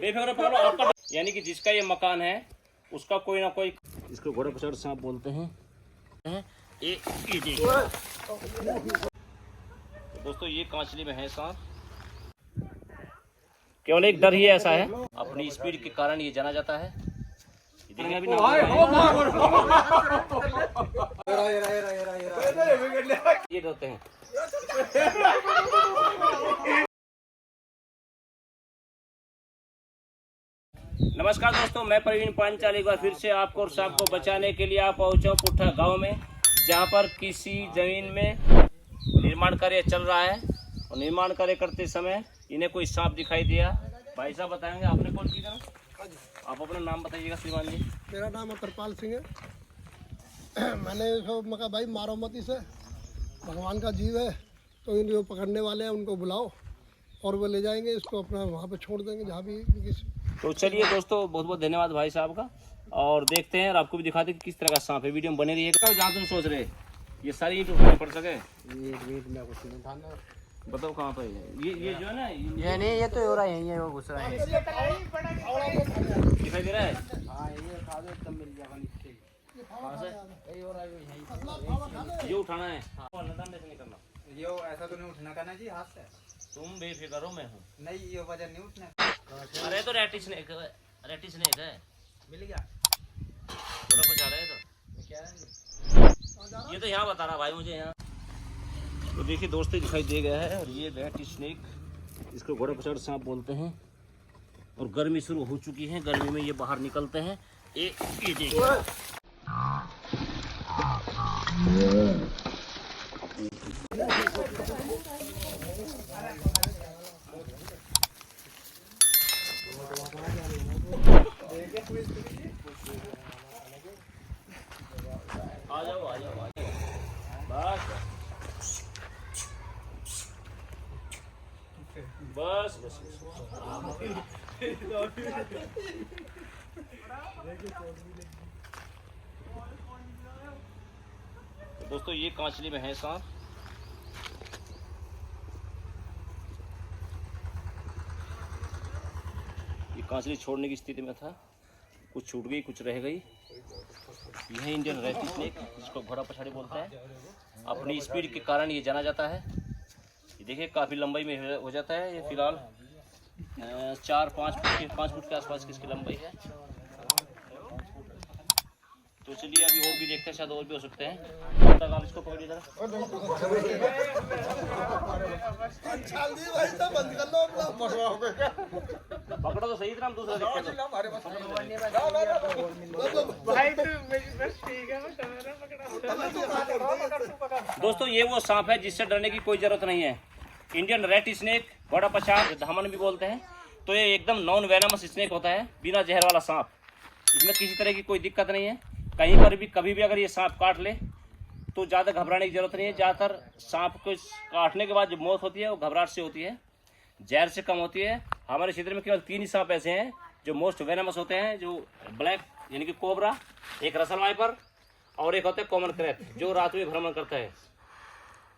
बेफिक्र पकड़ो आपका, यानी कि जिसका ये मकान है उसका कोई ना कोई, इसको घोड़ा पछाड़ सांप बोलते हैं। तो दोस्तों ये कांचली में है सांप, केवल एक डर ही ऐसा है, अपनी स्पीड के कारण ये जाना जाता है। ये डरते हैं। नमस्कार दोस्तों, मैं प्रवीण पांचाल एक बार फिर से आपको और सांप को बचाने के लिए आप पहुंचा हूं पुट्ठा गांव में, जहां पर किसी जमीन में निर्माण कार्य चल रहा है और निर्माण कार्य करते समय इन्हें कोई सांप दिखाई दिया। भाई साहब बताएंगे, आपने कॉल की था, आप अपना नाम बताइएगा। श्रीमान जी, मेरा नाम अकरपाल सिंह है। मैंने कहा भाई मारो मत इसे, भगवान का जीव है, तो इन जो पकड़ने वाले हैं उनको बुलाओ और वो ले जाएंगे इसको, अपना वहाँ पे छोड़ देंगे जहाँ भी। तो चलिए दोस्तों, बहुत बहुत धन्यवाद भाई साहब का, और देखते हैं और आपको भी दिखाते हैं कि किस तरह का सांप है। वीडियो में बने रहिएगा। जहाँ तुम सोच रहे ये सारी ईंट उठानी पड़ सके, बताओ कहाँ पे ये जो है ना, ये नहीं, ये तो हो रहा है, ये वो घुस रहा है, दिखाई दे रहा है। हाँ ये खा दो तब मिल जाएगा नीचे। ये हो रहा है, ये उठाना है, नहीं करना। ये ऐसा तो नहीं उठना करना जी हाथ से। तुम बेफिक्र हो, मैं हूँ। नहीं, ये वजन नहीं उठना। अरे तो रेटिस स्नेक है, मिल गया थोड़ा पहुँचा रहे तो क्या है? ये तो यहाँ बता रहा भाई मुझे यहाँ। तो देखिए दोस्तों, दिखाई दे गया है, और ये रेट स्नेक, इसको घोड़ा पछाड़ सांप बोलते हैं। और गर्मी शुरू हो चुकी है, गर्मी में ये बाहर निकलते हैं। ये देखिए, आ जाओ आ जाओ आ जाओ, बस बस बस। तो दोस्तों ये कांचली में है सांप। ये कांचली छोड़ने की स्थिति में था, कुछ छूट गई, कुछ रह गई। यह इंडियन रेड स्नेक, जिसको घोड़ा पछाड़ी बोलते हैं, अपनी स्पीड के कारण ये जाना जाता है। ये देखिए काफ़ी लंबाई में हो जाता है। ये फिलहाल 5 फुट के आसपास की इसकी लंबाई है। तो चलिए अभी और भी देखते हैं, शायद और भी हो सकते हैं। तब तक आप इसको पकड़िए जरा। पकड़ो तो सही तरह, हम दूसरा देखते हैं। दोस्तों ये वो सांप है जिससे डरने की कोई जरूरत नहीं है। इंडियन रेड स्नेक, घोड़ा पछाड़, धामन भी बोलते हैं। तो ये एकदम नॉन वेनमस स्नेक होता है, बिना जहर वाला सांप। इसमें किसी तरह की कोई दिक्कत नहीं है। कहीं पर भी कभी भी अगर ये सांप काट ले तो ज़्यादा घबराने की जरूरत नहीं है। ज़्यादातर सांप को काटने के बाद जो मौत होती है वो घबराहट से होती है, जहर से कम होती है। हमारे क्षेत्र में केवल 3 ही सांप ऐसे हैं जो मोस्ट वेनमस होते हैं, जो ब्लैक यानी कि कोबरा, एक रसल वाइपर, और एक होता है कॉमन क्रैप जो रात में भ्रमण करता है।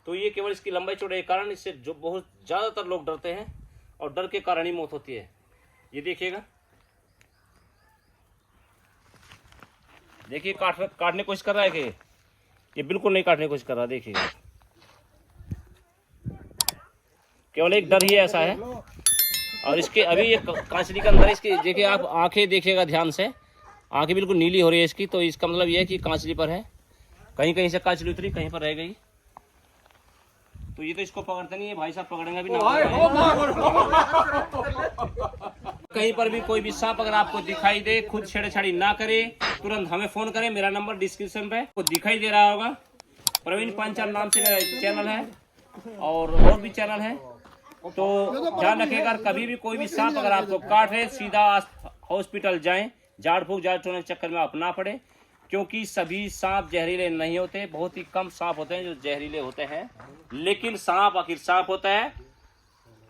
तो ये केवल इसकी लंबाई चौड़ाई के कारण इससे जो बहुत ज़्यादातर लोग डरते हैं, और डर के कारण ही मौत होती है। ये देखिएगा, देखिए काटने की कोशिश कर रहा है कि ये बिल्कुल नहीं काटने की कोशिश कर रहा। देखिए केवल एक डर ही ऐसा है। और इसके अभी ये कांचली के अंदर इसकी देखिए, आप आंखें देखिएगा ध्यान से, आंखें बिल्कुल नीली हो रही है इसकी। तो इसका मतलब ये है कि कांचली पर है, कहीं कहीं से कांचली उतरी, कहीं पर रह गई। तो ये तो इसको पकड़ते नहीं है भाई साहब, पकड़ेंगे भी ना। कहीं पर भी कोई भी सांप अगर आपको दिखाई दे, खुद छेड़छाड़ी ना करे, तुरंत हमें फोन करें। मेरा नंबर डिस्क्रिप्शन पे को दिखाई दे रहा होगा। प्रवीण पांचाल नाम से मेरा चैनल है, और भी चैनल है। तो ध्यान रखिएगा, कभी भी कोई भी सांप अगर आपको काटे, सीधा हॉस्पिटल जाएं। झाड़ फूक झाड़ टोने के चक्कर में आप ना पड़े, क्योंकि सभी सांप जहरीले नहीं होते। बहुत ही कम सांप होते हैं जो जहरीले होते हैं, लेकिन सांप आखिर सांप होता है।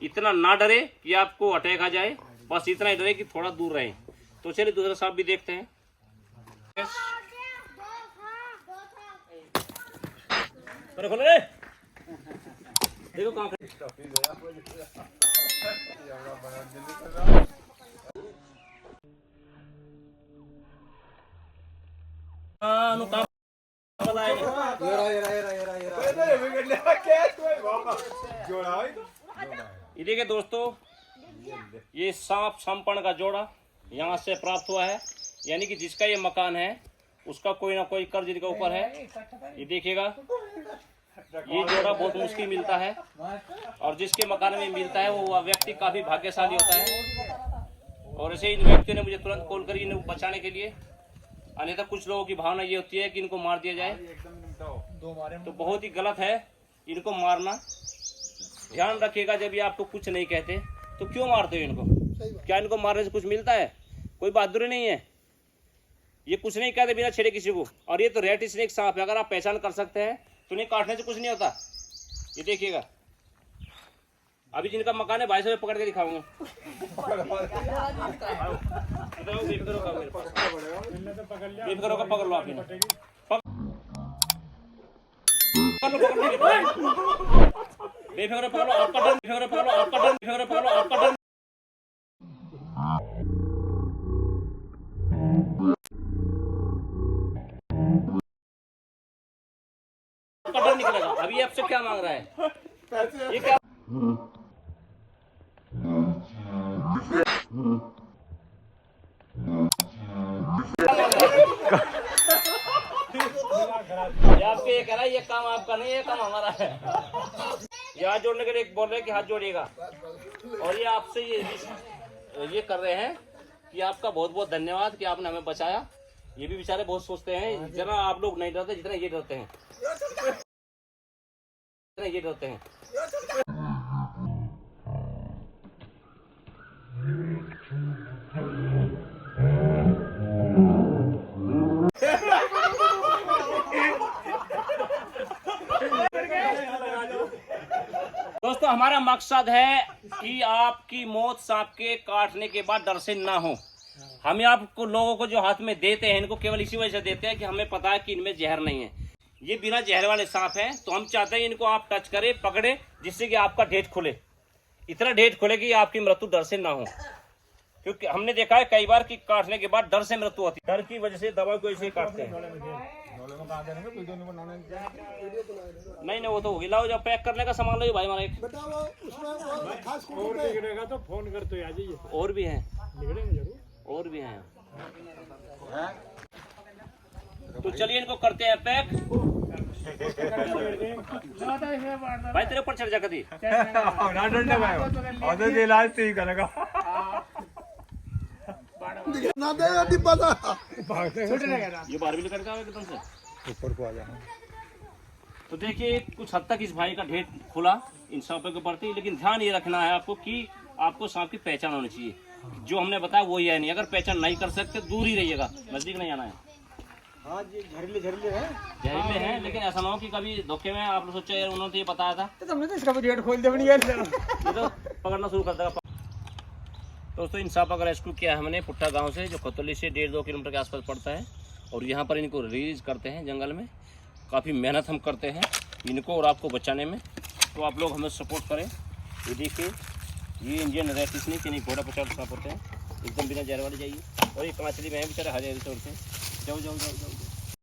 इतना ना डरे कि आपको अटैक आ जाए, बस इतना ही डरे कि थोड़ा दूर रहे। तो चलिए दूसरा सांप भी देखते हैं। अरे खोलो रे, देखो कहाँ नु काम बताए ये देखिए दोस्तों, ये सांप संपण का जोड़ा यहाँ से प्राप्त हुआ है। यानी कि जिसका ये मकान है उसका कोई ना कोई कर्ज इनके ऊपर है। ये देखिएगा, ये जोड़ा बहुत मुश्किल मिलता है और जिसके मकान में मिलता है वो व्यक्ति काफी भाग्यशाली होता है। और ऐसे इन व्यक्तियों ने मुझे तुरंत कॉल करी इन्हें बचाने के लिए। अन्यथा कुछ लोगों की भावना ये होती है कि इनको मार दिया जाए, तो बहुत ही गलत है इनको मारना। ध्यान रखिएगा, जब ये आपको कुछ नहीं कहते तो क्यों मारते हो इनको? क्या इनको मारने से कुछ मिलता है? कोई बहादुरी नहीं है। ये कुछ नहीं कहते बिना छेड़े किसी को। और ये तो रेड स्नेक सांप है, अगर आप पहचान कर सकते हैं तो इन्हें काटने से कुछ नहीं होता। ये देखिएगा, अभी जिनका मकान है भाई साहब पकड़ के दिखाऊंगा। पकड़ लो आप इन्हें। बेफिक्र पकड़ लो, आपका टर्न। बेफिक्र पकड़ लो, आपका टर्न। बेफिक्र पकड़ लो, आपका टर्न। आपका टर्न निकलेगा। अभी आपसे क्या मांग रहा है? ये क्या? ये आपके ये कह रहा है ये काम आपका नहीं है, ये काम हमारा है। ये हाथ जोड़ने के लिए बोल रहे हैं कि हाथ जोड़िएगा। और ये आपसे ये कर रहे हैं कि आपका बहुत बहुत धन्यवाद कि आपने हमें बचाया। ये भी बेचारे बहुत सोचते हैं, जरा आप लोग नहीं डरते जितना ये डरते हैं। ये डरते हैं। दोस्तों, हमारा मकसद है कि आपकी मौत सांप के काटने के बाद डर से ना हो। हम आपको लोगों को जो हाथ में देते हैं इनको केवल इसी वजह से देते हैं कि हमें पता है कि इनमें जहर नहीं है। ये बिना जहर वाले सांप हैं, तो हम चाहते हैं इनको आप टच करें, पकड़े, जिससे कि आपका ढेट खुले। इतना ढेट खुले कि आपकी मृत्यु डर से ना हो। क्योंकि हमने देखा है कई बार कि काटने के बाद डर से मृत्यु होती है। डर की वजह से दवा को ऐसे काटते हैं। नहीं वो तो होगी। लाओ, जब पैक करने का सामान लो भाई हमारा एक। तो फोन कर तो आ जाइए। और भी हैं, और भी हैं। तो चलिए इनको करते हैं पैक। भाई तेरे ऊपर चढ़ जा कभी। ये बार भी निकल गया एकदम से ऊपर को आ जाना। तो देखिए, कुछ हद तक इस भाई का ढेर खुला इन सांपों के प्रति। लेकिन ध्यान ये रखना है आपको कि आपको सांप की पहचान होनी चाहिए। जो हमने बताया वो ही है नहीं। अगर पहचान नहीं कर सकते दूर ही रहिएगा, नजदीक नहीं आना है। हाँ जी, जहरीले है। जहरीले हैं, लेकिन ऐसा ना हो कि कभी धोखे में आप लोग सोचे यार उन्होंने तो ये बताया था, तो तुमने तो इसका भी गेट खोल दिया। ये तो पकड़ना शुरू कर देगा। दोस्तों, इन सांपों का रेस्क्यू किया है हमने पुट्ठा गांव से, जो खतौली से 1.5-2 किलोमीटर के आसपास पड़ता है। और यहाँ पर इनको रिलीज करते हैं जंगल में। काफ़ी मेहनत हम करते हैं इनको और आपको बचाने में, तो आप लोग हमें सपोर्ट करें। ये देखिए, ये इंडियन रेड स्नेक यानी घोड़ा पचाड़ सांप होते हैं, एकदम बिना जहर वाले। जाइए। और ये कांचली में है बेचारे, हरे हरे तोड़ते हैं। जाओ जाओ जाओ जाओ।